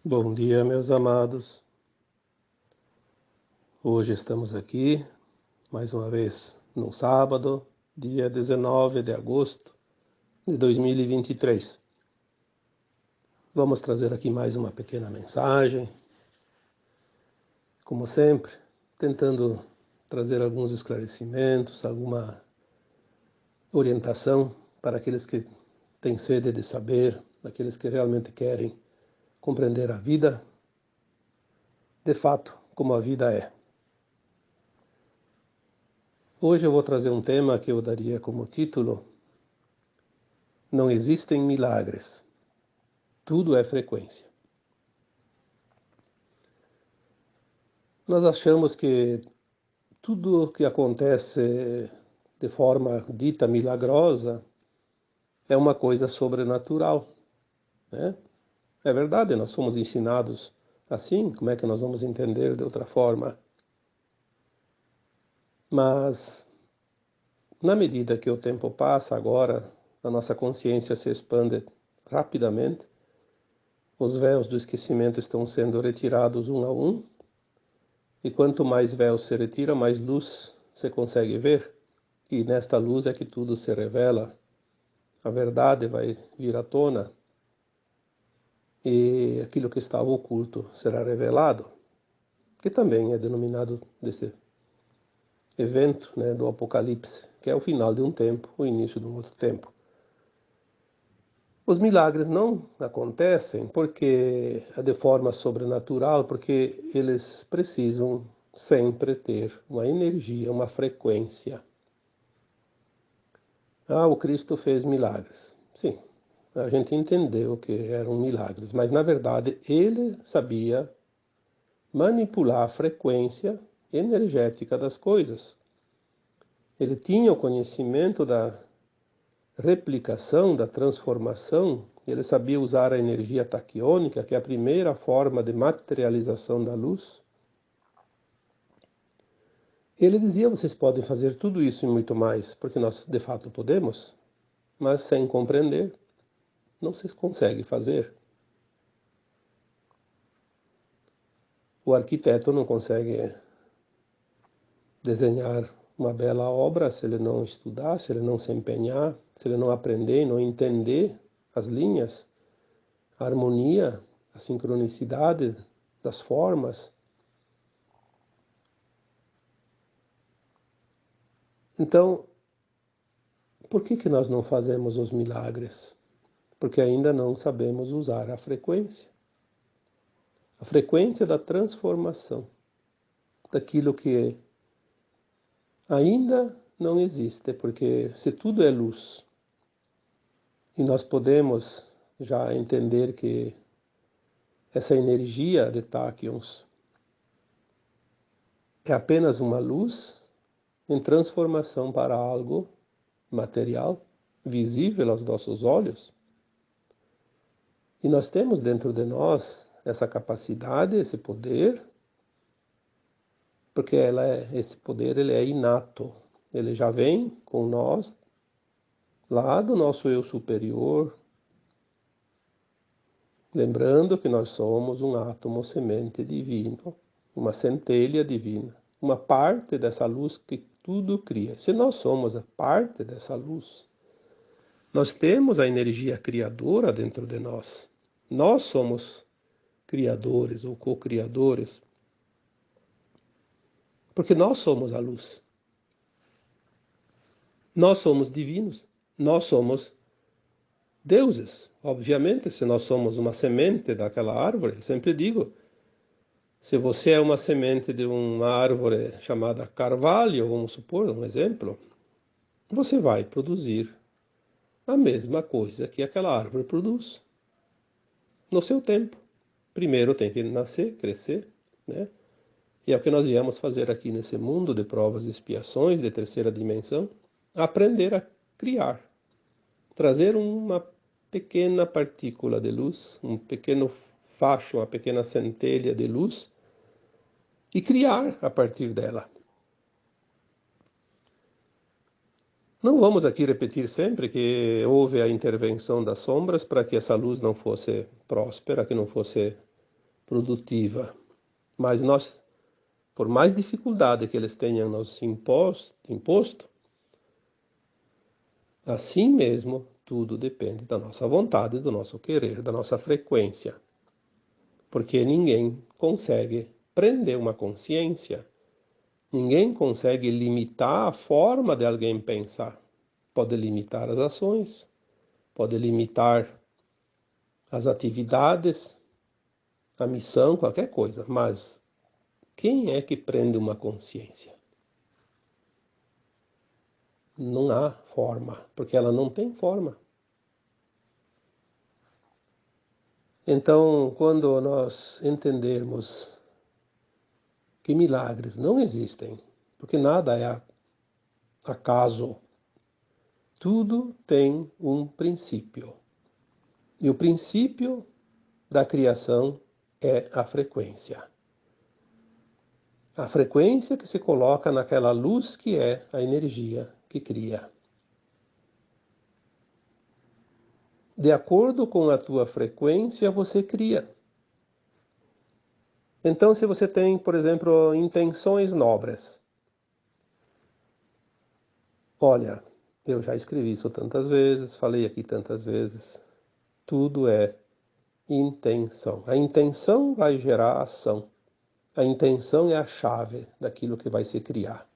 Bom dia, meus amados. Hoje estamos aqui, mais uma vez, no sábado, dia 19 de agosto de 2023. Vamos trazer aqui mais uma pequena mensagem, como sempre, tentando trazer alguns esclarecimentos, alguma orientação para aqueles que têm sede de saber, aqueles que realmente querem compreender a vida, de fato, como a vida é. Hoje eu vou trazer um tema que eu daria como título: Não existem milagres, tudo é frequência. Nós achamos que tudo o que acontece de forma dita milagrosa é uma coisa sobrenatural, né? É verdade, nós somos ensinados assim, como é que nós vamos entender de outra forma? Mas, na medida que o tempo passa agora, a nossa consciência se expande rapidamente, os véus do esquecimento estão sendo retirados um a um, e quanto mais véus se retira, mais luz se consegue ver, e nesta luz é que tudo se revela, a verdade vai vir à tona, e aquilo que estava oculto será revelado, que também é denominado desse evento, né, do Apocalipse, que é o final de um tempo, o início de um outro tempo. Os milagres não acontecem porque é de forma sobrenatural, porque eles precisam sempre ter uma energia, uma frequência. O Cristo fez milagres. Sim, a gente entendeu que eram milagres, mas na verdade ele sabia manipular a frequência energética das coisas. Ele tinha o conhecimento da replicação, da transformação, ele sabia usar a energia taquiônica, que é a primeira forma de materialização da luz. Ele dizia: vocês podem fazer tudo isso e muito mais, porque nós de fato podemos, mas sem compreender, não se consegue fazer. O arquiteto não consegue desenhar uma bela obra se ele não estudar, se ele não se empenhar, se ele não aprender, não entender as linhas, a harmonia, a sincronicidade das formas. Então, por que nós não fazemos os milagres? Porque ainda não sabemos usar a frequência da transformação, daquilo que ainda não existe, porque se tudo é luz, e nós podemos já entender que essa energia de táquions é apenas uma luz em transformação para algo material, visível aos nossos olhos. E nós temos dentro de nós essa capacidade, esse poder, porque esse poder ele é inato, ele já vem com nós, lá do nosso eu superior, lembrando que nós somos um átomo semente divino, uma centelha divina, uma parte dessa luz que tudo cria. Se nós somos a parte dessa luz, nós temos a energia criadora dentro de nós. Nós somos criadores ou co-criadores, porque nós somos a luz. Nós somos divinos, nós somos deuses. Obviamente, se nós somos uma semente daquela árvore, eu sempre digo, se você é uma semente de uma árvore chamada carvalho, vamos supor, um exemplo, você vai produzir a mesma coisa que aquela árvore produz, no seu tempo. Primeiro tem que nascer, crescer, né? E é o que nós viemos fazer aqui nesse mundo de provas e expiações de terceira dimensão, aprender a criar, trazer uma pequena partícula de luz, um pequeno facho, uma pequena centelha de luz, e criar a partir dela. Não vamos aqui repetir sempre que houve a intervenção das sombras para que essa luz não fosse próspera, que não fosse produtiva. Mas nós, por mais dificuldade que eles tenham nos imposto, assim mesmo tudo depende da nossa vontade, do nosso querer, da nossa frequência. Porque ninguém consegue prender uma consciência, ninguém consegue limitar a forma de alguém pensar. Pode limitar as ações, pode limitar as atividades, a missão, qualquer coisa, mas quem é que prende uma consciência? Não há forma, porque ela não tem forma. Então, quando nós entendermos que milagres não existem, porque nada é acaso, tudo tem um princípio. E o princípio da criação é a frequência. A frequência que se coloca naquela luz que é a energia que cria. De acordo com a tua frequência, você cria. Então, se você tem, por exemplo, intenções nobres, olha, eu já escrevi isso tantas vezes, falei aqui tantas vezes, tudo é intenção. A intenção vai gerar ação. A intenção é a chave daquilo que vai se criar.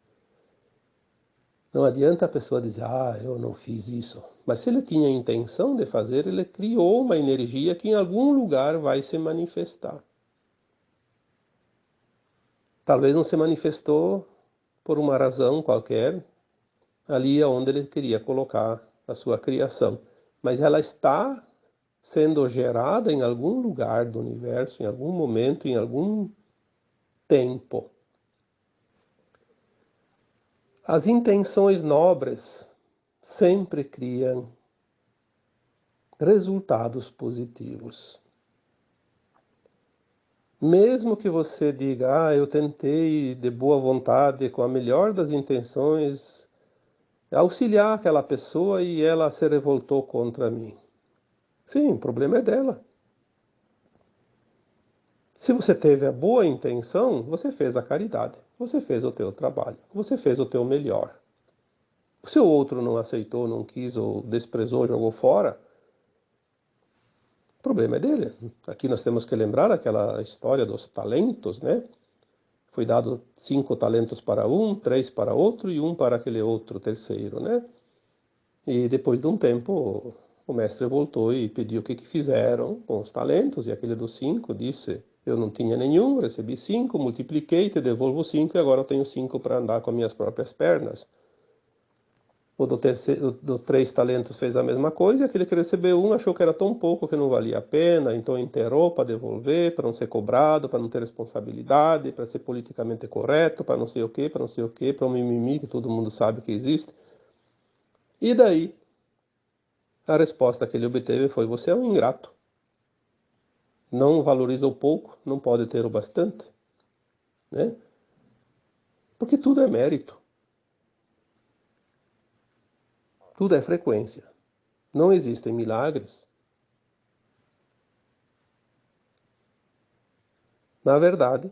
Não adianta a pessoa dizer, eu não fiz isso. Mas se ele tinha a intenção de fazer, ele criou uma energia que em algum lugar vai se manifestar. Talvez não se manifestou por uma razão qualquer, ali onde ele queria colocar a sua criação. Mas ela está sendo gerada em algum lugar do universo, em algum momento, em algum tempo. As intenções nobres sempre criam resultados positivos. Mesmo que você diga, eu tentei de boa vontade, com a melhor das intenções, auxiliar aquela pessoa e ela se revoltou contra mim. Sim, o problema é dela. Se você teve a boa intenção, você fez a caridade, você fez o teu trabalho, você fez o teu melhor. Se o outro não aceitou, não quis ou desprezou, jogou fora, o problema é dele. Aqui nós temos que lembrar aquela história dos talentos, né? Foi dado 5 talentos para um, 3 para outro e um para aquele outro terceiro, né? E depois de um tempo, o mestre voltou e pediu o que fizeram com os talentos, e aquele dos 5 disse, eu não tinha nenhum, recebi 5, multipliquei, te devolvo 5 e agora eu tenho 5 para andar com as minhas próprias pernas. O do 3 talentos fez a mesma coisa, e aquele que recebeu um achou que era tão pouco que não valia a pena, então enterrou para devolver, para não ser cobrado, para não ter responsabilidade, para ser politicamente correto, para não sei o quê, para não sei o quê, para um mimimi que todo mundo sabe que existe. E daí, a resposta que ele obteve foi, você é um ingrato. Não valoriza o pouco, não pode ter o bastante, né? Porque tudo é mérito. Tudo é frequência. Não existem milagres. Na verdade,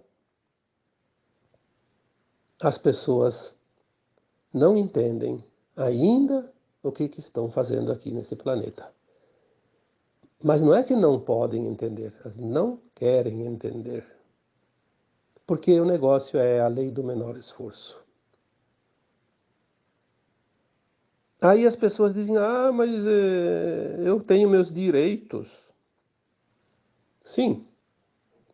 as pessoas não entendem ainda o que estão fazendo aqui nesse planeta. Mas não é que não podem entender, elas não querem entender. Porque o negócio é a lei do menor esforço. Aí as pessoas dizem, mas eu tenho meus direitos. Sim,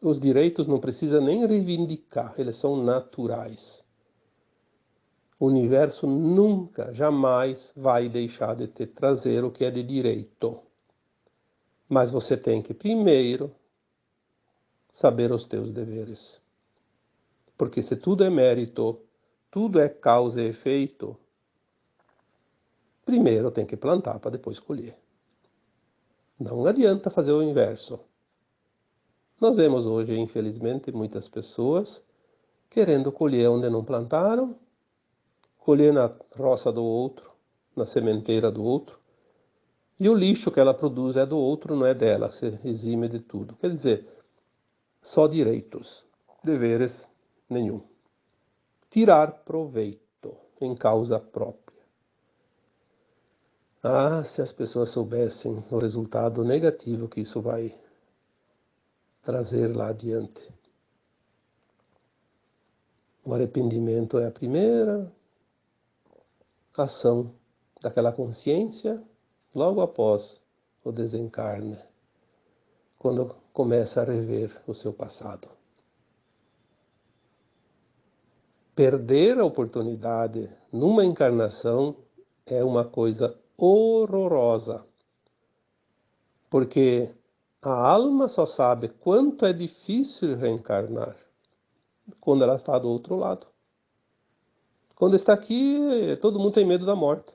os direitos não precisa nem reivindicar, eles são naturais. O universo nunca, jamais vai deixar de te trazer o que é de direito. Mas você tem que primeiro saber os teus deveres. Porque se tudo é mérito, tudo é causa e efeito, primeiro tem que plantar para depois colher. Não adianta fazer o inverso. Nós vemos hoje, infelizmente, muitas pessoas querendo colher onde não plantaram, colher na roça do outro, na sementeira do outro, e o lixo que ela produz é do outro, não é dela, se exime de tudo. Quer dizer, só direitos, deveres nenhum. Tirar proveito em causa própria. Ah, se as pessoas soubessem o resultado negativo que isso vai trazer lá adiante. O arrependimento é a primeira ação daquela consciência logo após o desencarne, quando começa a rever o seu passado. Perder a oportunidade numa encarnação é uma coisa horrorosa, porque a alma só sabe quanto é difícil reencarnar quando ela está do outro lado. Quando está aqui, todo mundo tem medo da morte.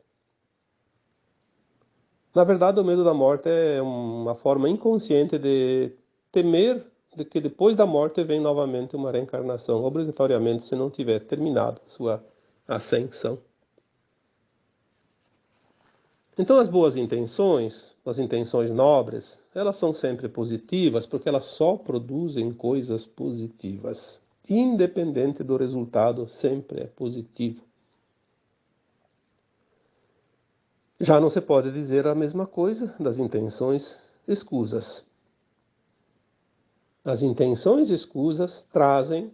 Na verdade, o medo da morte é uma forma inconsciente de temer de que depois da morte vem novamente uma reencarnação, obrigatoriamente, se não tiver terminado sua ascensão. Então, as boas intenções, as intenções nobres, elas são sempre positivas, porque elas só produzem coisas positivas. Independente do resultado, sempre é positivo. Já não se pode dizer a mesma coisa das intenções escusas. As intenções escusas trazem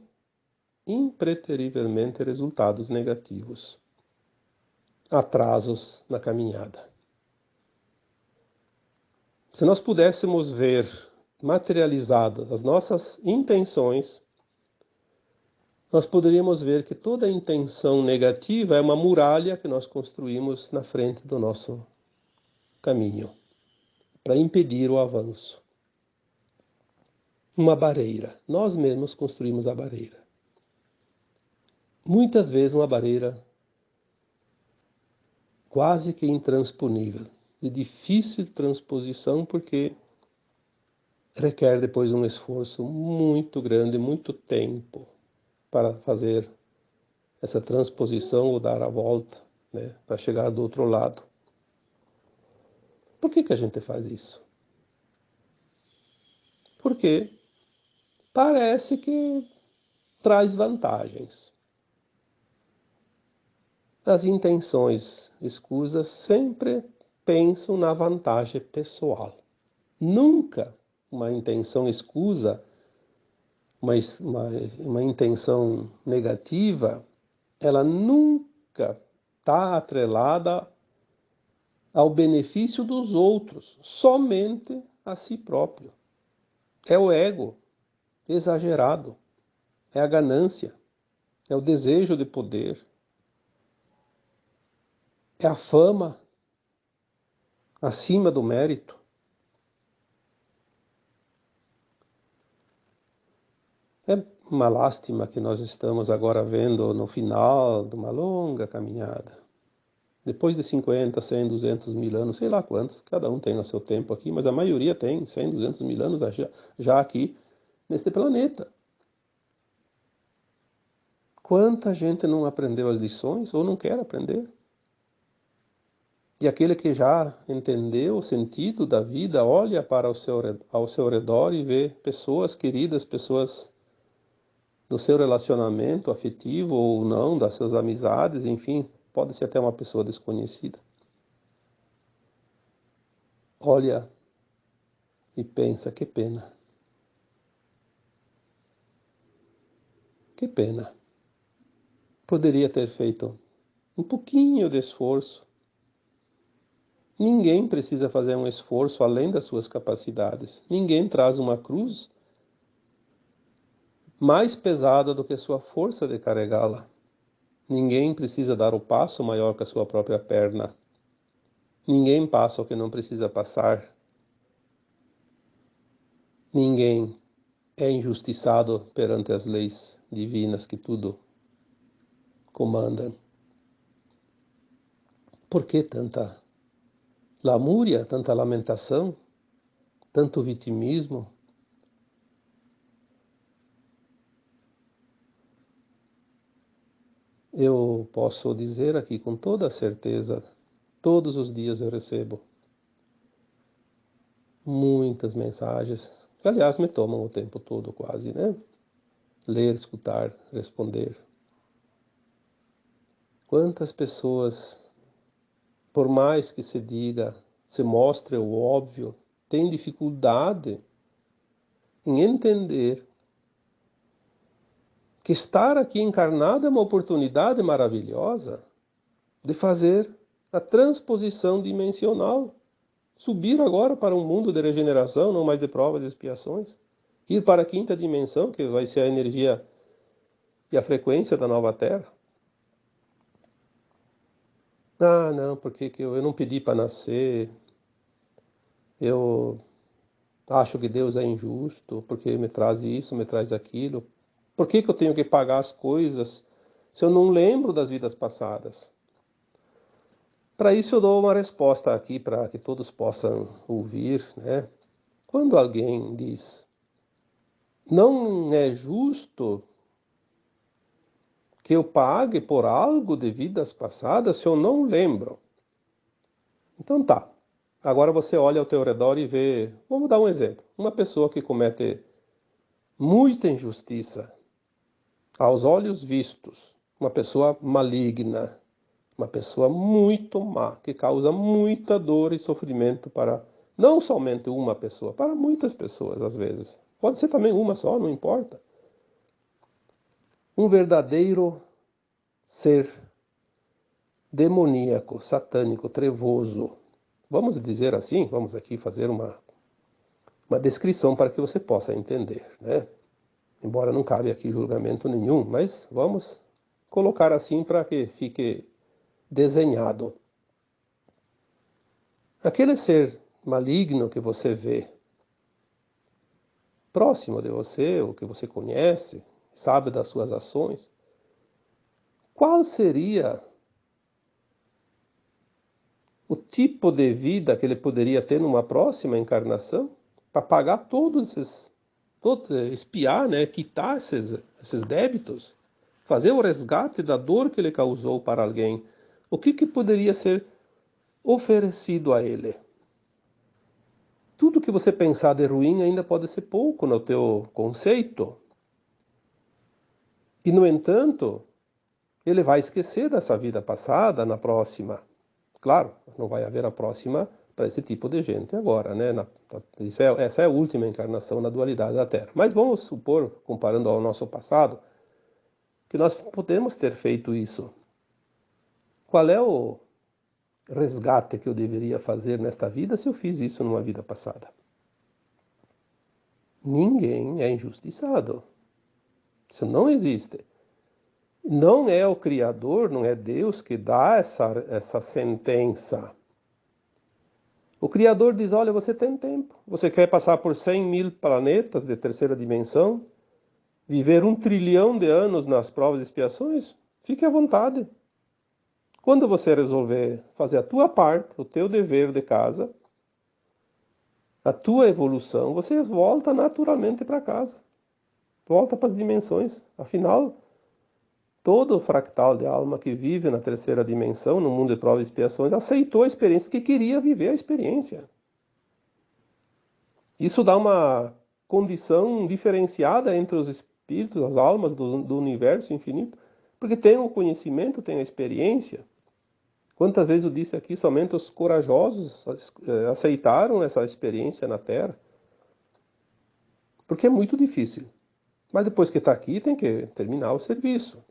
impreterivelmente resultados negativos, atrasos na caminhada. Se nós pudéssemos ver materializadas as nossas intenções, nós poderíamos ver que toda intenção negativa é uma muralha que nós construímos na frente do nosso caminho, para impedir o avanço. Uma barreira. Nós mesmos construímos a barreira. Muitas vezes uma barreira quase que intransponível, de difícil transposição, porque requer depois um esforço muito grande, muito tempo para fazer essa transposição ou dar a volta, né, para chegar do outro lado. Por que a gente faz isso? Porque parece que traz vantagens. As intenções escusas sempre pensam na vantagem pessoal. Nunca uma intenção escusa, uma intenção negativa, ela nunca está atrelada ao benefício dos outros, somente a si próprio. É o ego exagerado, é a ganância, é o desejo de poder, é a fama acima do mérito. É uma lástima que nós estamos agora vendo no final de uma longa caminhada. Depois de 50, 100, 200 mil anos, sei lá quantos, cada um tem o seu tempo aqui, mas a maioria tem 100, 200 mil anos já aqui neste planeta. Quanta gente não aprendeu as lições ou não quer aprender? E aquele que já entendeu o sentido da vida, olha para ao seu redor e vê pessoas queridas, pessoas do seu relacionamento afetivo ou não, das suas amizades, enfim, pode ser até uma pessoa desconhecida. Olha e pensa, que pena. Que pena. Poderia ter feito um pouquinho de esforço. Ninguém precisa fazer um esforço além das suas capacidades. Ninguém traz uma cruz mais pesada do que sua força de carregá-la. Ninguém precisa dar o passo maior que a sua própria perna. Ninguém passa o que não precisa passar. Ninguém é injustiçado perante as leis divinas que tudo comandam. Por que tanta lamúria, tanta lamentação, tanto vitimismo? Eu posso dizer aqui com toda certeza, todos os dias eu recebo muitas mensagens que aliás me tomam o tempo todo quase, né? Ler, escutar, responder. Quantas pessoas, por mais que se diga, se mostre o óbvio, têm dificuldade em entender que estar aqui encarnado é uma oportunidade maravilhosa de fazer a transposição dimensional, subir agora para um mundo de regeneração, não mais de provas e expiações, ir para a quinta dimensão, que vai ser a energia e a frequência da nova Terra. Ah, não, porque que eu não pedi para nascer, eu acho que Deus é injusto, porque me traz isso, me traz aquilo. Por que que eu tenho que pagar as coisas se eu não lembro das vidas passadas? Para isso eu dou uma resposta aqui para que todos possam ouvir, né? Quando alguém diz, não é justo que eu pague por algo de vidas passadas se eu não lembro. Então tá. Agora você olha ao teu redor e vê, vamos dar um exemplo, uma pessoa que comete muita injustiça aos olhos vistos, uma pessoa maligna, uma pessoa muito má, que causa muita dor e sofrimento para não somente uma pessoa, para muitas pessoas às vezes. Pode ser também uma só, não importa. Um verdadeiro ser demoníaco, satânico, trevoso. Vamos dizer assim, vamos aqui fazer uma descrição para que você possa entender, né? Embora não cabe aqui julgamento nenhum, mas vamos colocar assim para que fique desenhado. Aquele ser maligno que você vê próximo de você, ou que você conhece, sabe das suas ações, qual seria o tipo de vida que ele poderia ter numa próxima encarnação para pagar espiar, né, quitar esses débitos, fazer o resgate da dor que ele causou para alguém? O que poderia ser oferecido a ele? Tudo que você pensar de ruim ainda pode ser pouco no teu conceito. E, no entanto, ele vai esquecer dessa vida passada na próxima. Claro, não vai haver a próxima para esse tipo de gente agora, né? Essa é a última encarnação na dualidade da Terra. Mas vamos supor, comparando ao nosso passado, que nós podemos ter feito isso. Qual é o resgate que eu deveria fazer nesta vida se eu fiz isso numa vida passada? Ninguém é injustiçado. Isso não existe. Não é o Criador, não é Deus que dá essa sentença. O Criador diz, olha, você tem tempo. Você quer passar por 100.000 planetas de terceira dimensão? Viver 1 trilhão de anos nas provas e expiações? Fique à vontade. Quando você resolver fazer a tua parte, o teu dever de casa, a tua evolução, você volta naturalmente para casa. Volta para as dimensões. Afinal, todo fractal de alma que vive na terceira dimensão, no mundo de provas e expiações, aceitou a experiência porque queria viver a experiência. Isso dá uma condição diferenciada entre os espíritos, as almas do universo infinito, porque tem o conhecimento, tem a experiência. Quantas vezes eu disse aqui, somente os corajosos aceitaram essa experiência na Terra, porque é muito difícil. Mas depois que está aqui, tem que terminar o serviço.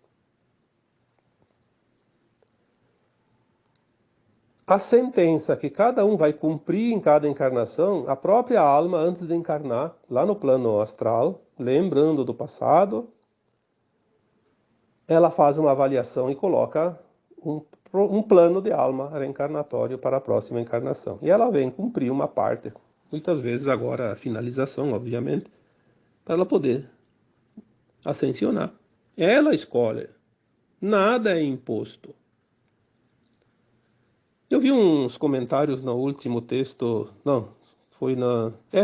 A sentença que cada um vai cumprir em cada encarnação, a própria alma, antes de encarnar, lá no plano astral, lembrando do passado, ela faz uma avaliação e coloca um plano de alma reencarnatório para a próxima encarnação. E ela vem cumprir uma parte, muitas vezes agora a finalização, obviamente, para ela poder ascensionar. Ela escolhe, nada é imposto. Eu vi uns comentários no último texto, não, foi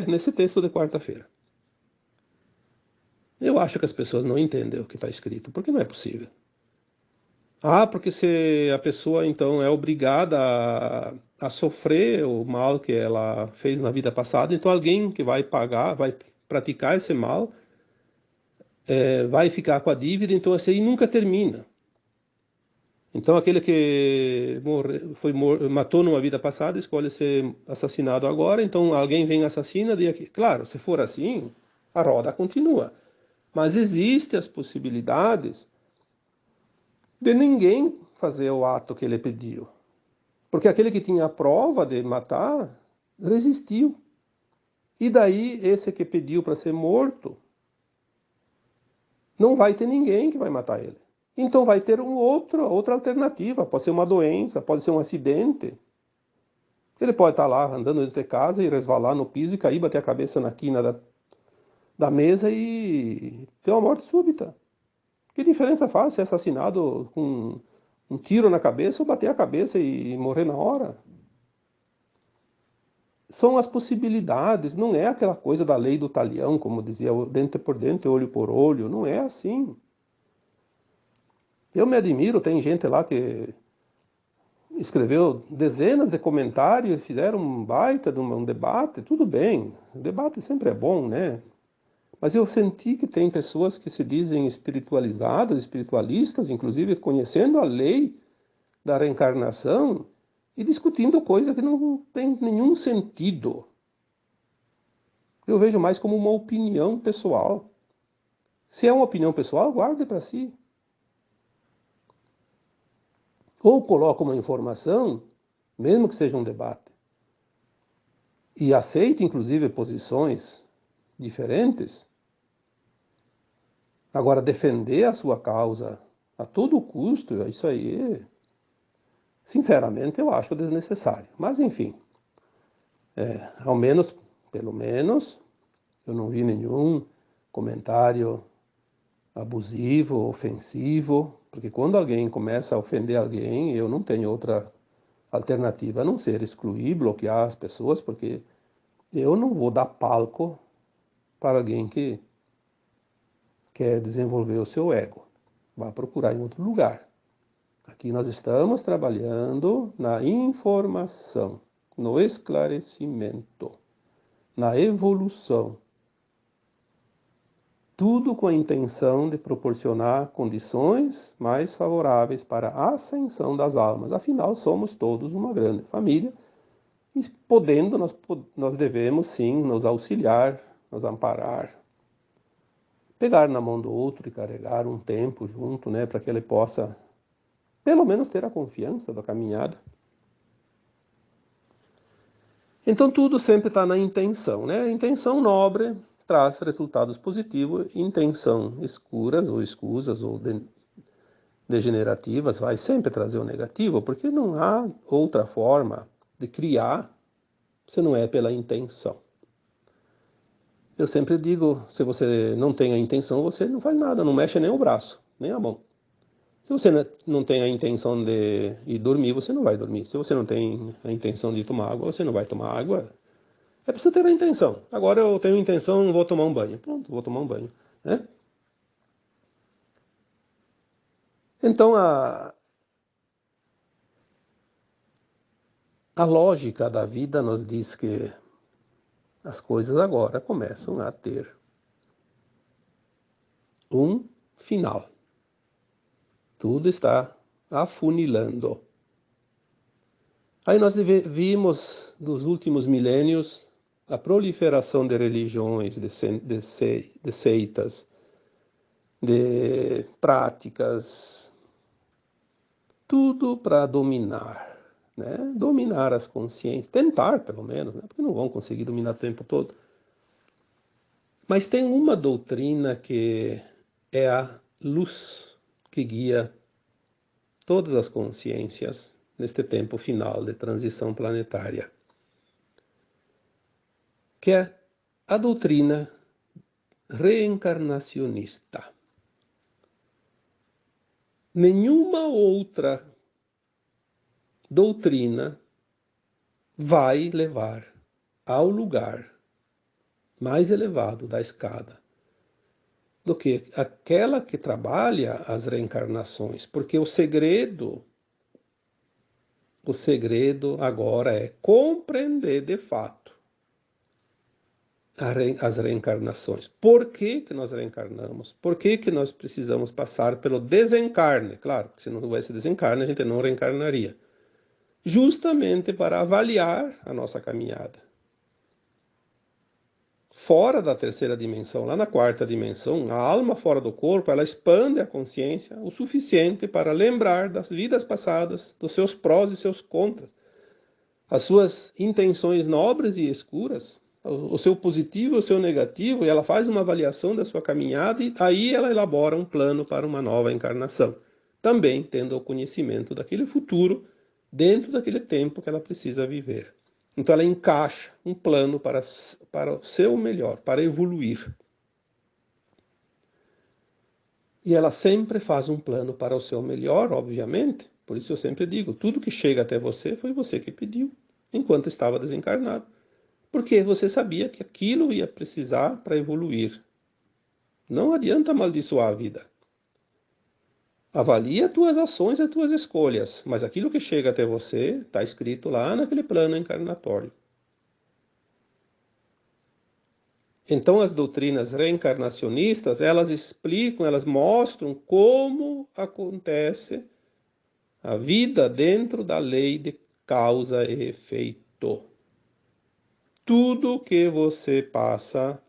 nesse texto de quarta-feira. Eu acho que as pessoas não entendem o que está escrito, porque não é possível. Ah, porque se a pessoa então é obrigada a sofrer o mal que ela fez na vida passada, então alguém que vai pagar, vai praticar esse mal, vai ficar com a dívida, então esse aí nunca termina. Então aquele que matou numa vida passada escolhe ser assassinado agora, então alguém vem e assassina, claro, se for assim, a roda continua. Mas existem as possibilidades de ninguém fazer o ato que ele pediu. Porque aquele que tinha a prova de matar, resistiu. E daí, esse que pediu para ser morto, não vai ter ninguém que vai matar ele. Então vai ter outra alternativa. Pode ser uma doença, pode ser um acidente. Ele pode estar lá andando dentro de casa e resvalar no piso e cair, bater a cabeça na quina da mesa e ter uma morte súbita. Que diferença faz ser assassinado com um tiro na cabeça ou bater a cabeça e morrer na hora? São as possibilidades, não é aquela coisa da lei do talião, como dizia, dente por dente, olho por olho, não é assim. Eu me admiro, tem gente lá que escreveu dezenas de comentários, fizeram um baita de um debate, tudo bem, o debate sempre é bom, né? Mas eu senti que tem pessoas que se dizem espiritualizadas, espiritualistas, inclusive conhecendo a lei da reencarnação e discutindo coisa que não tem nenhum sentido. Eu vejo mais como uma opinião pessoal. Se é uma opinião pessoal, guarde para si. Ou coloque uma informação, mesmo que seja um debate, e aceite inclusive posições diferentes. Agora, defender a sua causa a todo custo, isso aí, sinceramente, eu acho desnecessário. Mas, enfim, pelo menos, eu não vi nenhum comentário abusivo, ofensivo, porque quando alguém começa a ofender alguém, eu não tenho outra alternativa a não ser excluir, bloquear as pessoas, porque eu não vou dar palco para alguém que quer desenvolver o seu ego. Vá procurar em outro lugar. Aqui nós estamos trabalhando na informação, no esclarecimento, na evolução. Tudo com a intenção de proporcionar condições mais favoráveis para a ascensão das almas. Afinal, somos todos uma grande família e podendo, nós devemos sim nos auxiliar, nos amparar, pegar na mão do outro e carregar um tempo junto, né, para que ele possa pelo menos ter a confiança da caminhada. Então tudo sempre está na intenção, né? Intenção nobre traz resultados positivos, intenção escuras ou escusas ou degenerativas vai sempre trazer o negativo, porque não há outra forma de criar se não é pela intenção. Eu sempre digo, se você não tem a intenção, você não faz nada, não mexe nem o braço, nem a mão. Se você não tem a intenção de ir dormir, você não vai dormir. Se você não tem a intenção de tomar água, você não vai tomar água. É preciso ter a intenção. Agora eu tenho a intenção, vou tomar um banho. Pronto, vou tomar um banho, né? Então a lógica da vida nos diz que as coisas agora começam a ter um final. Tudo está afunilando. Aí nós vimos nos últimos milênios a proliferação de religiões, de seitas, de práticas, tudo para dominar, né? Dominar as consciências, tentar pelo menos, né? Porque não vão conseguir dominar o tempo todo. Mas tem uma doutrina que é a luz que guia todas as consciências neste tempo final de transição planetária, que é a doutrina reencarnacionista. Nenhuma outra doutrina vai levar ao lugar mais elevado da escada do que aquela que trabalha as reencarnações, porque o segredo agora é compreender de fato as reencarnações. Por que que nós reencarnamos? Por que que nós precisamos passar pelo desencarne? Claro, se não houvesse desencarne, a gente não reencarnaria. Justamente para avaliar a nossa caminhada. Fora da terceira dimensão, lá na quarta dimensão, a alma fora do corpo, ela expande a consciência o suficiente para lembrar das vidas passadas, dos seus prós e seus contras, as suas intenções nobres e escuras, o seu positivo e o seu negativo, e ela faz uma avaliação da sua caminhada e aí ela elabora um plano para uma nova encarnação, também tendo o conhecimento daquele futuro dentro daquele tempo que ela precisa viver. Então ela encaixa um plano para o seu melhor, para evoluir. E ela sempre faz um plano para o seu melhor, obviamente. Por isso eu sempre digo, tudo que chega até você foi você que pediu, enquanto estava desencarnado. Porque você sabia que aquilo ia precisar para evoluir. Não adianta amaldiçoar a vida. Avalie as tuas ações e as tuas escolhas, mas aquilo que chega até você está escrito lá naquele plano encarnatório. Então as doutrinas reencarnacionistas, elas explicam, elas mostram como acontece a vida dentro da lei de causa e efeito. Tudo que você passa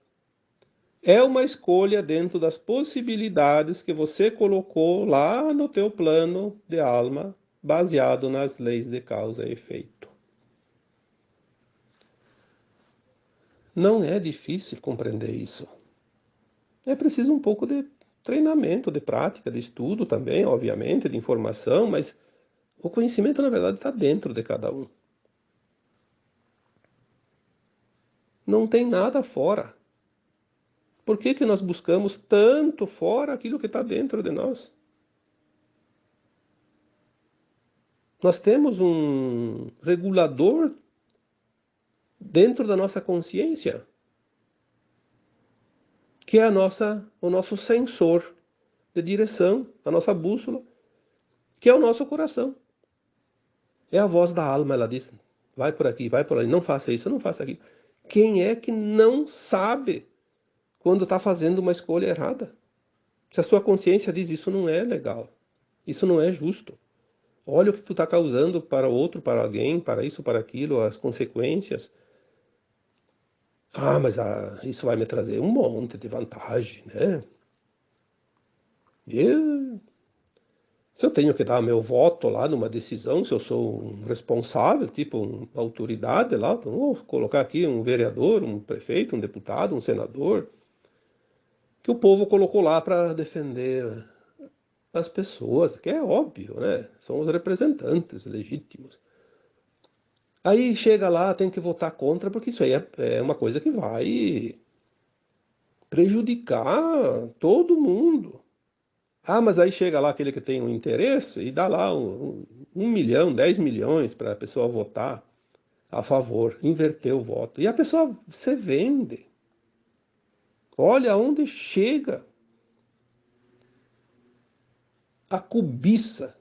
é uma escolha dentro das possibilidades que você colocou lá no teu plano de alma, baseado nas leis de causa e efeito. Não é difícil compreender isso. É preciso um pouco de treinamento, de prática, de estudo também, obviamente, de informação, mas o conhecimento, na verdade, está dentro de cada um. Não tem nada fora. Por que que nós buscamos tanto fora aquilo que está dentro de nós? Nós temos um regulador dentro da nossa consciência, que é o nosso sensor de direção, a nossa bússola, que é o nosso coração. É a voz da alma, ela diz, vai por aqui, vai por ali, não faça isso, não faça aquilo. Quem é que não sabe quando está fazendo uma escolha errada? Se a sua consciência diz, isso não é legal, isso não é justo. Olha o que tu está causando para outro, para alguém, para isso, para aquilo, as consequências. Ah, mas isso vai me trazer um monte de vantagem, né? Se eu tenho que dar meu voto lá numa decisão, se eu sou um responsável, tipo uma autoridade lá, então vou colocar aqui um vereador, um prefeito, um deputado, um senador, que o povo colocou lá para defender as pessoas, que é óbvio, né? São os representantes legítimos. Aí chega lá, tem que votar contra, porque isso aí é uma coisa que vai prejudicar todo mundo. Ah, mas aí chega lá aquele que tem um interesse e dá lá 1 milhão, 10 milhões para a pessoa votar a favor, inverter o voto. E a pessoa se vende. Olha onde chega a cobiça,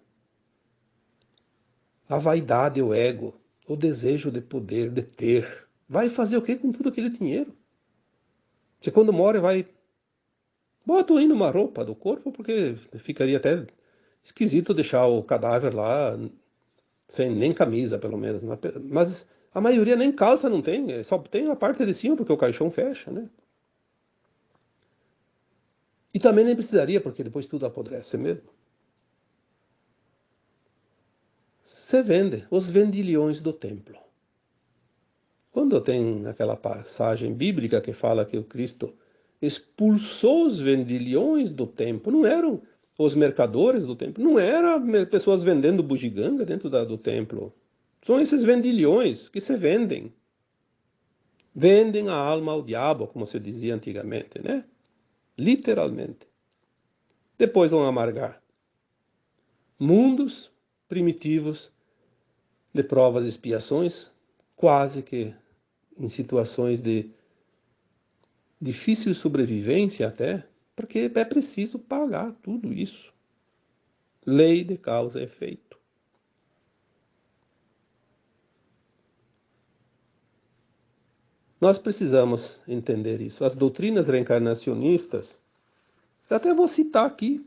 a vaidade, o ego, o desejo de poder, de ter. Vai fazer o que com tudo aquele dinheiro? Você quando morre vai... Bota ainda uma roupa do corpo, porque ficaria até esquisito deixar o cadáver lá sem nem camisa, pelo menos. Mas a maioria nem calça não tem, só tem a parte de cima, porque o caixão fecha, né? E também nem precisaria, porque depois tudo apodrece mesmo. Você vende os vendilhões do templo. Quando tem aquela passagem bíblica que fala que o Cristo expulsou os vendilhões do templo, não eram os mercadores do templo, não eram pessoas vendendo bugiganga dentro do templo. São esses vendilhões que se vendem. Vendem a alma ao diabo, como se dizia antigamente, né? Literalmente. Depois vão amargar mundos primitivos de provas e expiações, quase que em situações de difícil sobrevivência até, porque é preciso pagar tudo isso. Lei de causa e efeito. Nós precisamos entender isso. As doutrinas reencarnacionistas, eu até vou citar aqui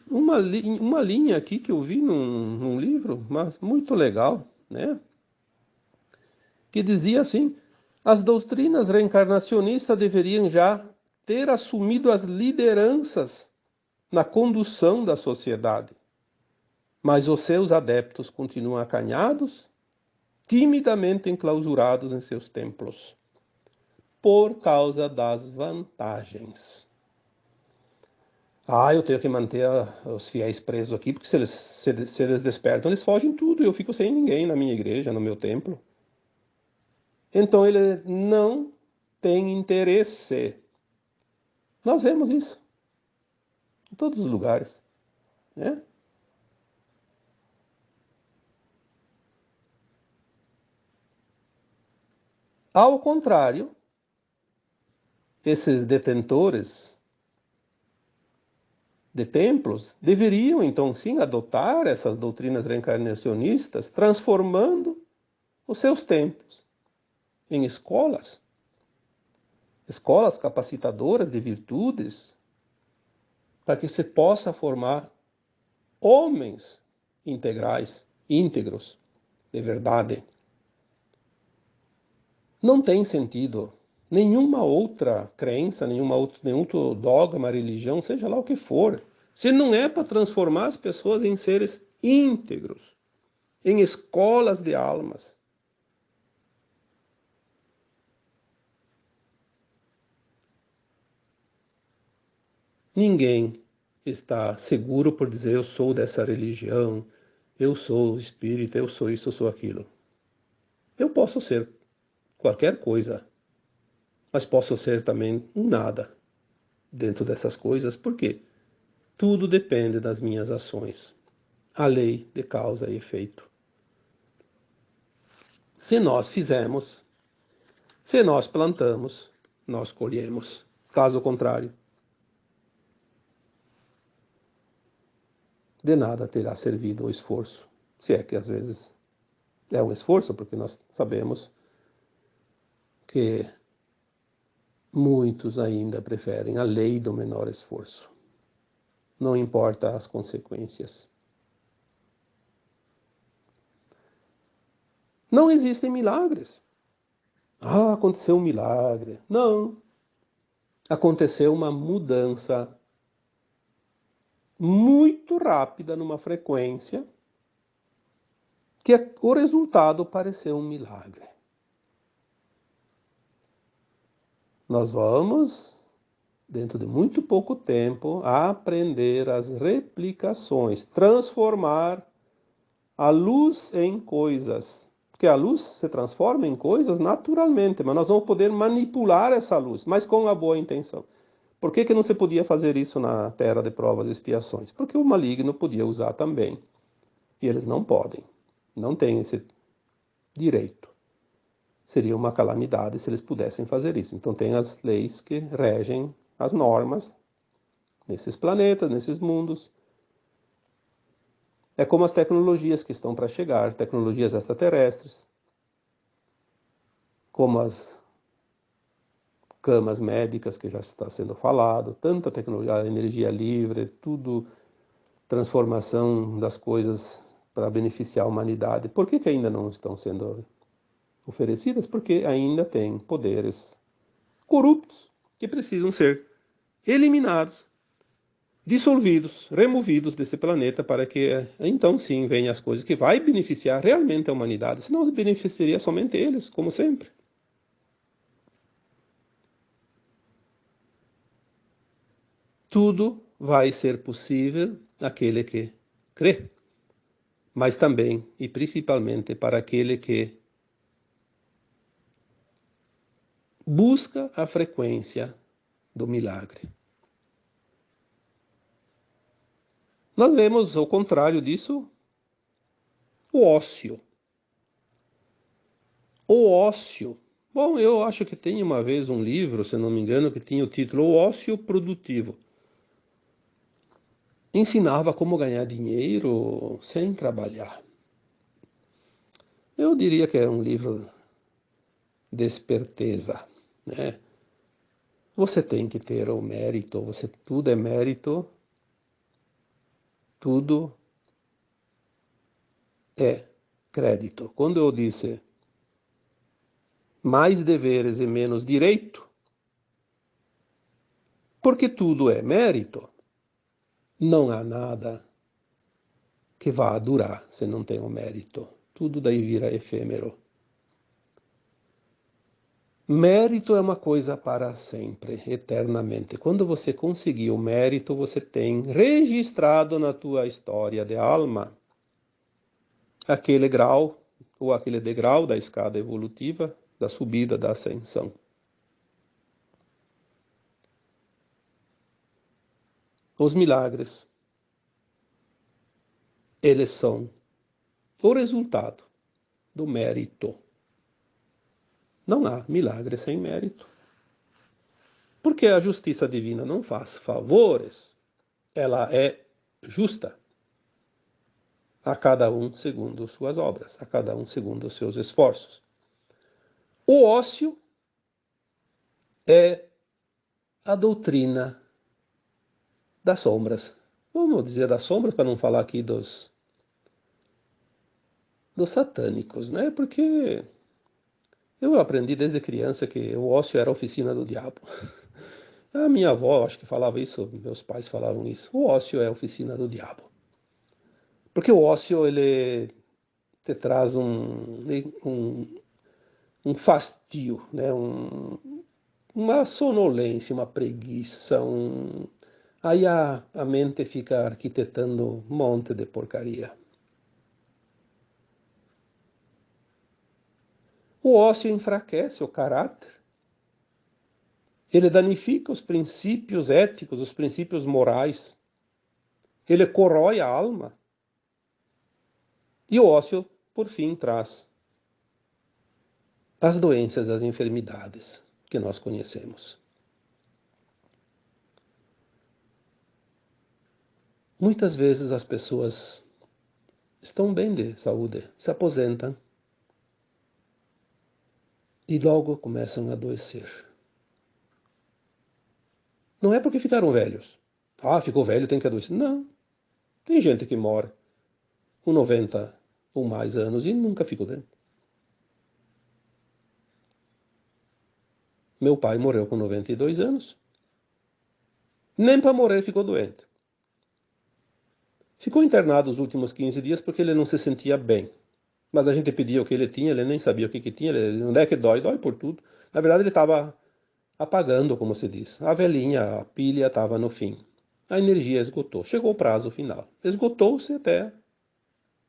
uma linha aqui que eu vi num livro, mas muito legal, né? Que dizia assim: as doutrinas reencarnacionistas deveriam já ter assumido as lideranças na condução da sociedade, mas os seus adeptos continuam acanhados, timidamente enclausurados em seus templos, por causa das vantagens. Eu tenho que manter os fiéis presos aqui, porque se eles despertam, eles fogem tudo, e eu fico sem ninguém na minha igreja, no meu templo. Então ele não tem interesse. Nós vemos isso em todos os lugares, né? Ao contrário, esses detentores de templos deveriam, então, sim, adotar essas doutrinas reencarnacionistas, transformando os seus templos em escolas capacitadoras de virtudes, para que se possa formar homens integrais, íntegros, de verdade. Não tem sentido nenhuma outra crença, nenhum outro dogma, religião, seja lá o que for, se não é para transformar as pessoas em seres íntegros, em escolas de almas. Ninguém está seguro por dizer eu sou dessa religião, eu sou espírita, eu sou isso, eu sou aquilo. Eu posso ser qualquer coisa, mas posso ser também um nada dentro dessas coisas, porque tudo depende das minhas ações. A lei de causa e efeito. Se nós fizemos, se nós plantamos, nós colhemos. Caso contrário, de nada terá servido o esforço. Se é que às vezes é um esforço, porque nós sabemos que muitos ainda preferem a lei do menor esforço. Não importa as consequências. Não existem milagres. Aconteceu um milagre. Não. Aconteceu uma mudança muito rápida numa frequência que o resultado pareceu um milagre. Nós vamos, dentro de muito pouco tempo, aprender as replicações, transformar a luz em coisas. Porque a luz se transforma em coisas naturalmente, mas nós vamos poder manipular essa luz, mas com a boa intenção. Por que não se podia fazer isso na terra de provas e expiações? Porque o maligno podia usar também. E eles não podem. Não têm esse direito. Seria uma calamidade se eles pudessem fazer isso. Então tem as leis que regem as normas nesses planetas, nesses mundos. É como as tecnologias que estão para chegar, tecnologias extraterrestres, como as camas médicas que já está sendo falado, tanta tecnologia, a energia livre, tudo, transformação das coisas para beneficiar a humanidade. Por que ainda não estão sendo oferecidas? Porque ainda tem poderes corruptos que precisam ser eliminados, dissolvidos, removidos desse planeta para que então sim venham as coisas que vai beneficiar realmente a humanidade, senão beneficiaria somente eles, como sempre. Tudo vai ser possível àquele que crê, mas também e principalmente para aquele que busca a frequência do milagre. Nós vemos, ao contrário disso, o ócio. O ócio. Bom, eu acho que tem uma vez um livro, se não me engano, que tinha o título O Ócio Produtivo. Ensinava como ganhar dinheiro sem trabalhar. Eu diria que é um livro desperteza, né? Você tem que ter o mérito, tudo é mérito, tudo é crédito. Quando eu disse mais deveres e menos direito, porque tudo é mérito, não há nada que vá durar se não tem o mérito. Tudo daí vira efêmero. Mérito é uma coisa para sempre, eternamente. Quando você conseguir o mérito, você tem registrado na tua história de alma aquele grau ou aquele degrau da escada evolutiva, da subida, da ascensão. Os milagres, eles são o resultado do mérito. Não há milagre sem mérito. Porque a justiça divina não faz favores, ela é justa. A cada um segundo suas obras, a cada um segundo os seus esforços. O ócio é a doutrina das sombras. Vamos dizer das sombras, para não falar aqui dos satânicos, né? Porque eu aprendi desde criança que o ócio era a oficina do diabo. A minha avó, acho que falava isso, meus pais falavam isso. O ócio é a oficina do diabo. Porque o ócio, ele te traz um fastio, né? Uma sonolência, uma preguiça. Aí a mente fica arquitetando um monte de porcaria. O ócio enfraquece o caráter. Ele danifica os princípios éticos, os princípios morais. Ele corrói a alma. E o ócio, por fim, traz as doenças, as enfermidades que nós conhecemos. Muitas vezes as pessoas estão bem de saúde, se aposentam e logo começam a adoecer. Não é porque ficaram velhos. Ah, ficou velho, tem que adoecer. Não. Tem gente que morre com 90 ou mais anos e nunca ficou doente. Meu pai morreu com 92 anos. Nem para morrer ficou doente. Ficou internado os últimos 15 dias porque ele não se sentia bem. Mas a gente pedia o que ele tinha, ele nem sabia o que tinha. Onde é que dói? Dói por tudo. Na verdade, ele estava apagando, como se diz. A velhinha, a pilha estava no fim. A energia esgotou. Chegou o prazo final. Esgotou-se até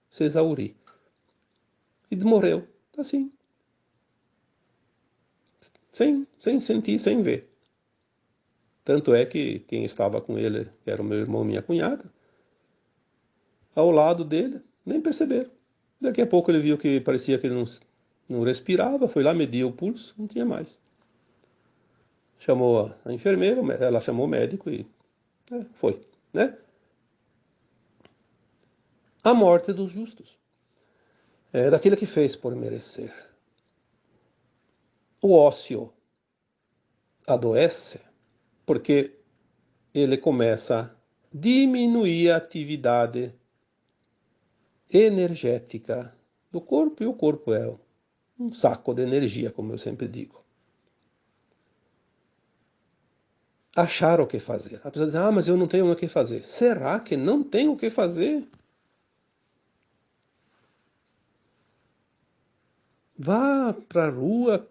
se exaurir. E morreu. Assim. Sem sentir, sem ver. Tanto é que quem estava com ele, que era o meu irmão e minha cunhada, ao lado dele, nem perceberam. Daqui a pouco ele viu que parecia que ele não respirava, foi lá, mediu o pulso, não tinha mais. Chamou a enfermeira, ela chamou o médico e foi, né? A morte dos justos. É daquele que fez por merecer. O ócio adoece porque ele começa a diminuir a atividade energética do corpo, e o corpo é um saco de energia, como eu sempre digo. Achar o que fazer. A pessoa diz, mas eu não tenho o que fazer. Será que não tem o que fazer? Vá para a rua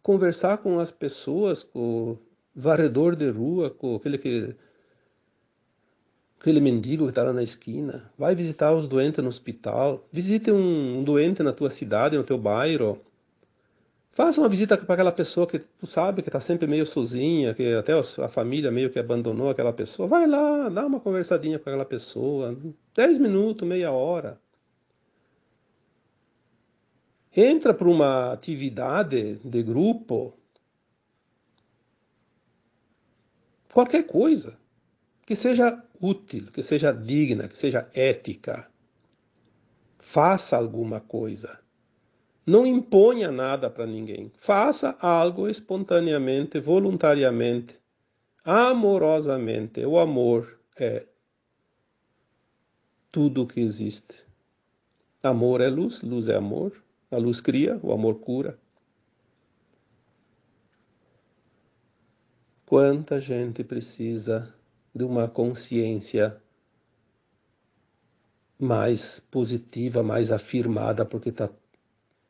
conversar com as pessoas, com o varredor de rua, com aquele mendigo que está lá na esquina. Vai visitar os doentes no hospital. Visite um doente na tua cidade, no teu bairro. Faça uma visita para aquela pessoa que tu sabe que está sempre meio sozinha, que até a família meio que abandonou aquela pessoa. Vai lá, dá uma conversadinha com aquela pessoa. 10 minutos, meia hora. Entra para uma atividade de grupo. Qualquer coisa que seja útil, que seja digna, que seja ética. Faça alguma coisa. Não imponha nada para ninguém. Faça algo espontaneamente, voluntariamente, amorosamente. O amor é tudo o que existe. Amor é luz, luz é amor. A luz cria, o amor cura. Quanta gente precisa de uma consciência mais positiva, mais afirmada, porque está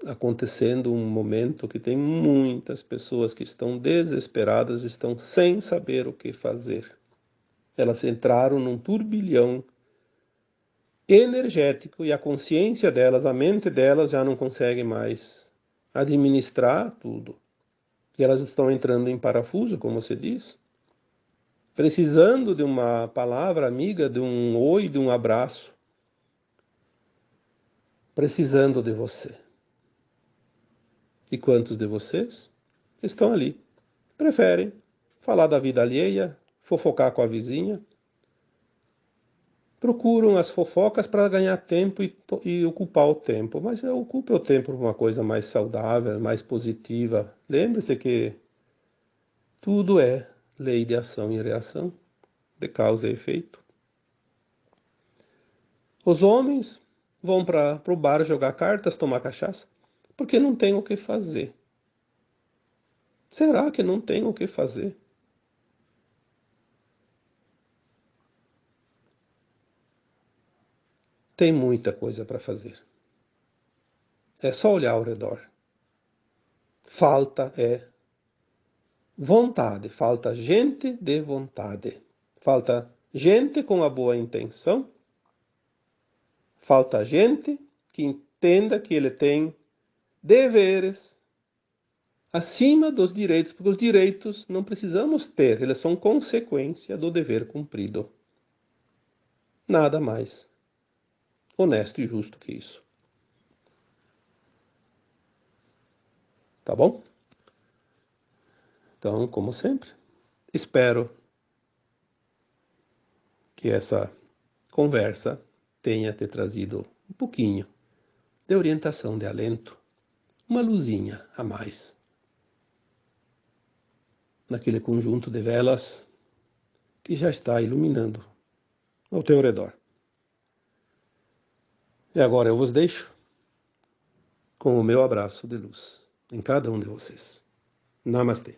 acontecendo um momento que tem muitas pessoas que estão desesperadas, estão sem saber o que fazer. Elas entraram num turbilhão energético e a consciência delas, a mente delas já não consegue mais administrar tudo. E elas estão entrando em parafuso, como você diz, precisando de uma palavra amiga, de um oi, de um abraço, precisando de você. E quantos de vocês estão ali? Preferem falar da vida alheia, fofocar com a vizinha, procuram as fofocas para ganhar tempo e ocupar o tempo, mas ocupe o tempo por uma coisa mais saudável, mais positiva. Lembre-se que tudo é lei de ação e reação, de causa e efeito. Os homens vão para o bar jogar cartas, tomar cachaça, porque não tem o que fazer. Será que não tem o que fazer? Tem muita coisa para fazer. É só olhar ao redor. Falta vontade, falta gente de vontade. Falta gente com a boa intenção. Falta gente que entenda que ele tem deveres acima dos direitos, porque os direitos não precisamos ter, eles são consequência do dever cumprido. Nada mais honesto e justo que isso. Tá bom? Então, como sempre, espero que essa conversa tenha te trazido um pouquinho de orientação, de alento, uma luzinha a mais naquele conjunto de velas que já está iluminando ao teu redor. E agora eu vos deixo com o meu abraço de luz em cada um de vocês. Namastê.